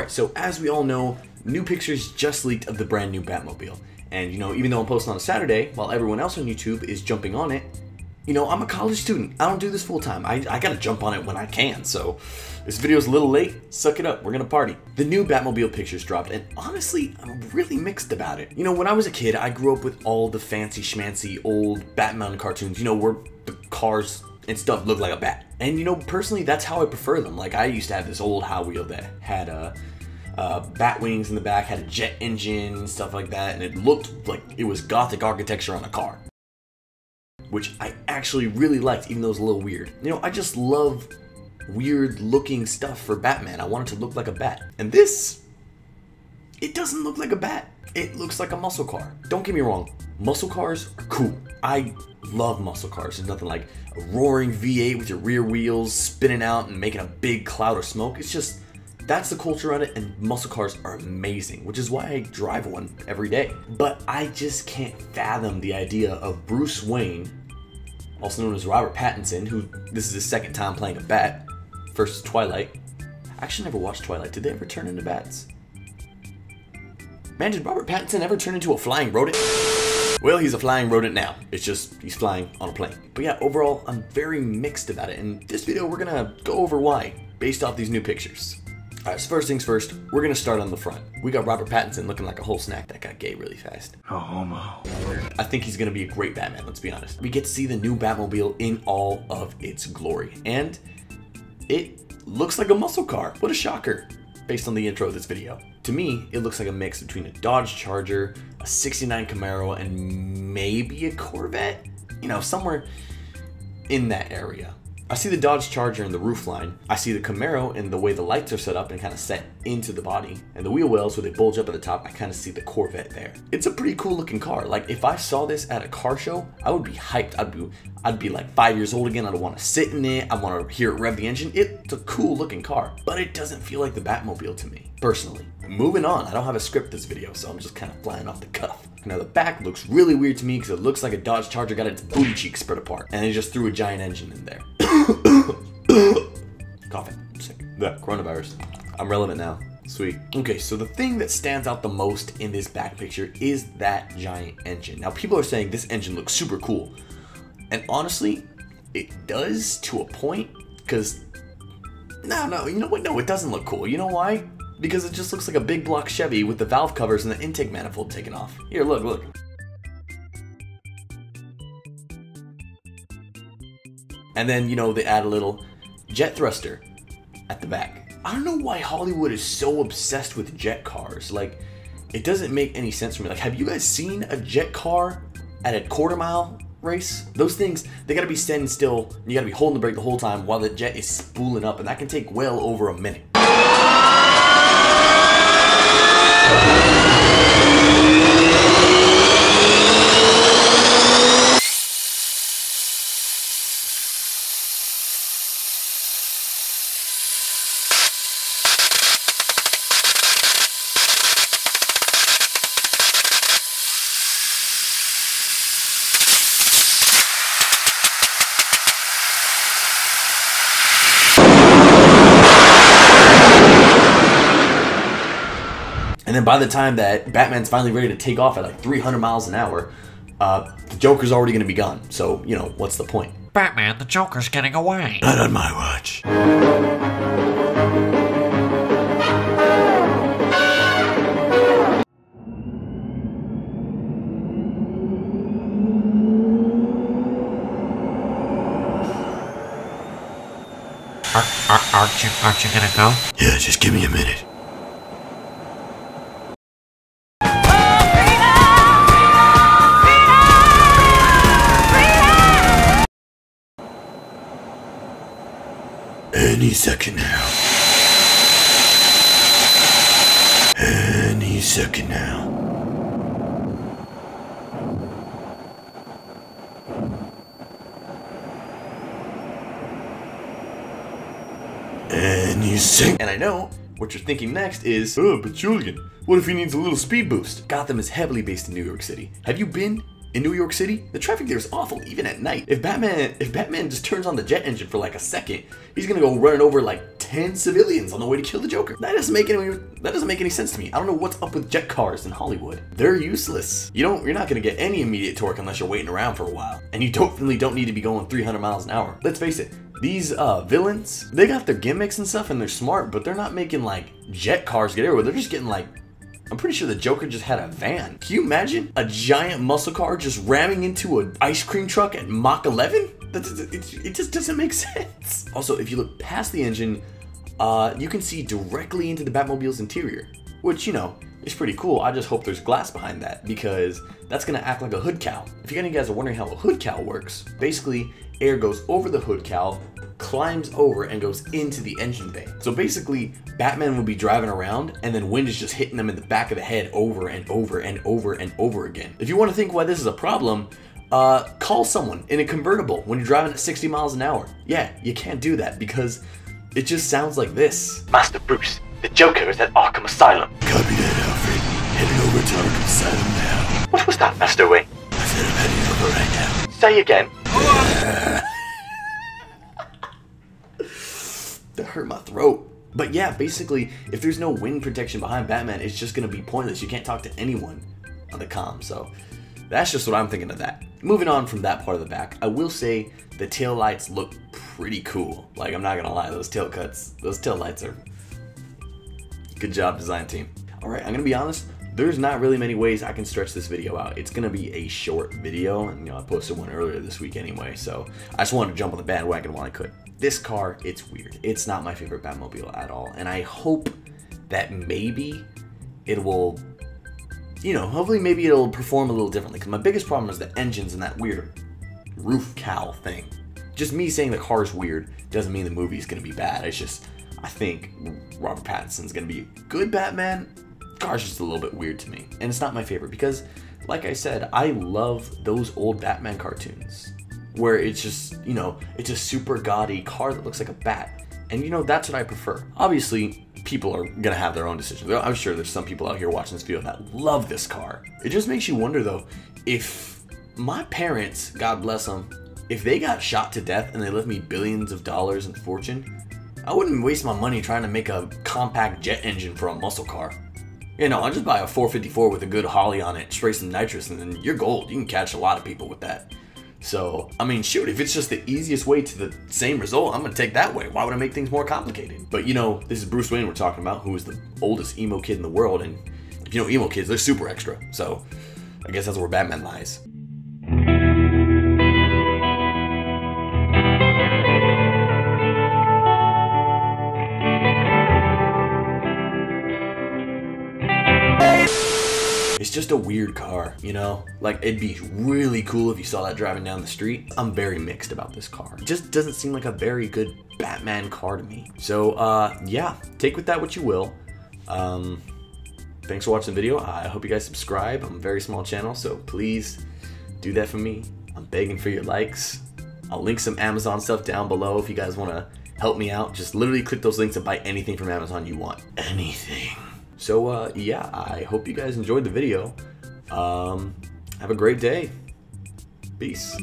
Alright, so as we all know, new pictures just leaked of the brand new Batmobile. And you know, even though I'm posting on a Saturday, while everyone else on YouTube is jumping on it, you know, I'm a college student. I don't do this full time. I gotta jump on it when I can, so this video's a little late. Suck it up, we're gonna party. The new Batmobile pictures dropped, and honestly, I'm really mixed about it. You know, when I was a kid, I grew up with all the fancy schmancy old Batman cartoons, you know, where the cars and stuff look like a bat. And you know, personally, that's how I prefer them. Like, I used to have this old Hot Wheel that had bat wings in the back, had a jet engine and stuff like that, and it looked like it was gothic architecture on a car, which I actually really liked, even though it was a little weird. You know, I just love weird looking stuff for Batman. I want it to look like a bat. And this, it doesn't look like a bat. It looks like a muscle car. Don't get me wrong, muscle cars are cool. I love muscle cars. There's nothing like a roaring V8 with your rear wheels spinning out and making a big cloud of smoke. It's just, that's the culture on it, and muscle cars are amazing, which is why I drive one every day. But I just can't fathom the idea of Bruce Wayne, also known as Robert Pattinson, who this is his second time playing a bat, first Twilight. I actually never watched Twilight. Did they ever turn into bats? Man, did Robert Pattinson ever turn into a flying rodent? Well, he's a flying rodent now. It's just, he's flying on a plane. But yeah, overall, I'm very mixed about it. And this video, we're gonna go over why, based off these new pictures. Alright, so first things first, we're gonna start on the front. We got Robert Pattinson looking like a whole snack. That got gay really fast. A homo. I think he's gonna be a great Batman, let's be honest. We get to see the new Batmobile in all of its glory. And it looks like a muscle car. What a shocker, based on the intro of this video. To me, it looks like a mix between a Dodge Charger, a 69 Camaro, and maybe a Corvette? You know, somewhere in that area. I see the Dodge Charger in the roofline. I see the Camaro in the way the lights are set up and kind of set into the body. And the wheel wells where they bulge up at the top, I kind of see the Corvette there. It's a pretty cool looking car. Like, if I saw this at a car show, I would be hyped. I'd be like 5 years old again. I'd want to sit in it. I want to hear it rev the engine. It's a cool looking car, but it doesn't feel like the Batmobile to me, personally. Moving on, I don't have a script this video, so I'm just kind of flying off the cuff. Now the back looks really weird to me because it looks like a Dodge Charger got its booty cheeks spread apart, and they just threw a giant engine in there. Coughing, I'm sick. The coronavirus. I'm relevant now. Sweet. Okay, so the thing that stands out the most in this back picture is that giant engine. Now people are saying this engine looks super cool, and honestly, it does to a point, because no, you know what? No, it doesn't look cool. You know why? Because it just looks like a big block Chevy with the valve covers and the intake manifold taken off. Here, look. And then, you know, they add a little jet thruster at the back. I don't know why Hollywood is so obsessed with jet cars. Like, it doesn't make any sense for me. Like, have you guys seen a jet car at a quarter-mile race? Those things, they gotta be standing still. You gotta be holding the brake the whole time while the jet is spooling up, and that can take well over a minute. And then by the time that Batman's finally ready to take off at like 300 miles an hour, the Joker's already going to be gone. So, you know, what's the point? Batman, the Joker's getting away. Not on my watch. Aren't you gonna go? Yeah, just give me a minute. Any second now. Any second now. Any second. And I know what you're thinking next is, oh, but Julian, what if he needs a little speed boost? Gotham is heavily based in New York City. Have you been In New York City, the traffic there is awful, even at night. If Batman just turns on the jet engine for like a second, he's gonna go running over like 10 civilians on the way to kill the Joker. That doesn't make any sense to me. I don't know what's up with jet cars in Hollywood. They're useless. You're not gonna get any immediate torque unless you're waiting around for a while. And you definitely don't need to be going 300 miles an hour. Let's face it, these villains, they got their gimmicks and stuff and they're smart, but they're not making like jet cars get everywhere. They're just getting like, I'm pretty sure the Joker just had a van. Can you imagine a giant muscle car just ramming into an ice cream truck at Mach 11? It just doesn't make sense. Also, if you look past the engine, you can see directly into the Batmobile's interior, which, you know, is pretty cool. I just hope there's glass behind that because that's gonna act like a hood cowl. If you guys are wondering how a hood cowl works, basically air goes over the hood cowl, climbs over and goes into the engine bay. So basically, Batman will be driving around and then wind is just hitting them in the back of the head over and over and over and over again. If you want to think why this is a problem, call someone in a convertible when you're driving at 60 miles an hour. Yeah, you can't do that because it just sounds like this. Master Bruce, the Joker is at Arkham Asylum. Copy that, Alfred. Heading over to Arkham Asylum now. What was that, Master Wayne? I said I'm heading over right now. Say again. That hurt my throat. But yeah, basically, if there's no wind protection behind Batman, it's just gonna be pointless. You can't talk to anyone on the comm, so that's just what I'm thinking of that. Moving on from that part of the back, I will say the tail lights look pretty cool. Like, I'm not gonna lie, those tail lights are good job, design team. All right, I'm gonna be honest, there's not really many ways I can stretch this video out. It's gonna be a short video, and you know, I posted one earlier this week anyway, so I just wanted to jump on the bandwagon while I could. This car, it's weird. It's not my favorite Batmobile at all, and I hope that maybe it will, you know, hopefully maybe it'll perform a little differently, because my biggest problem is the engines and that weird roof cowl thing. Just me saying the car's weird doesn't mean the movie's gonna be bad. It's just, I think Robert Pattinson's gonna be a good Batman. The car's just a little bit weird to me, and it's not my favorite because, like I said, I love those old Batman cartoons where it's just, you know, it's a super gaudy car that looks like a bat. And you know, that's what I prefer. Obviously, people are gonna have their own decisions. I'm sure there's some people out here watching this video that love this car. It just makes you wonder though, if my parents, God bless them, if they got shot to death and they left me billions of dollars in fortune, I wouldn't waste my money trying to make a compact jet engine for a muscle car. You know, I'll just buy a 454 with a good Holly on it, spray some nitrous, and then you're gold. You can catch a lot of people with that. So, I mean, shoot, if it's just the easiest way to the same result, I'm gonna take that way. Why would I make things more complicated? But you know, this is Bruce Wayne we're talking about, who is the oldest emo kid in the world, and if you know emo kids, they're super extra. So, I guess that's where Batman lies. It's just a weird car, you know? Like, it'd be really cool if you saw that driving down the street. I'm very mixed about this car. It just doesn't seem like a very good Batman car to me. So, yeah, take with that what you will. Thanks for watching the video. I hope you guys subscribe. I'm a very small channel, so please do that for me. I'm begging for your likes. I'll link some Amazon stuff down below if you guys want to help me out. Just literally click those links and buy anything from Amazon you want. Anything. So, yeah, I hope you guys enjoyed the video. Have a great day. Peace.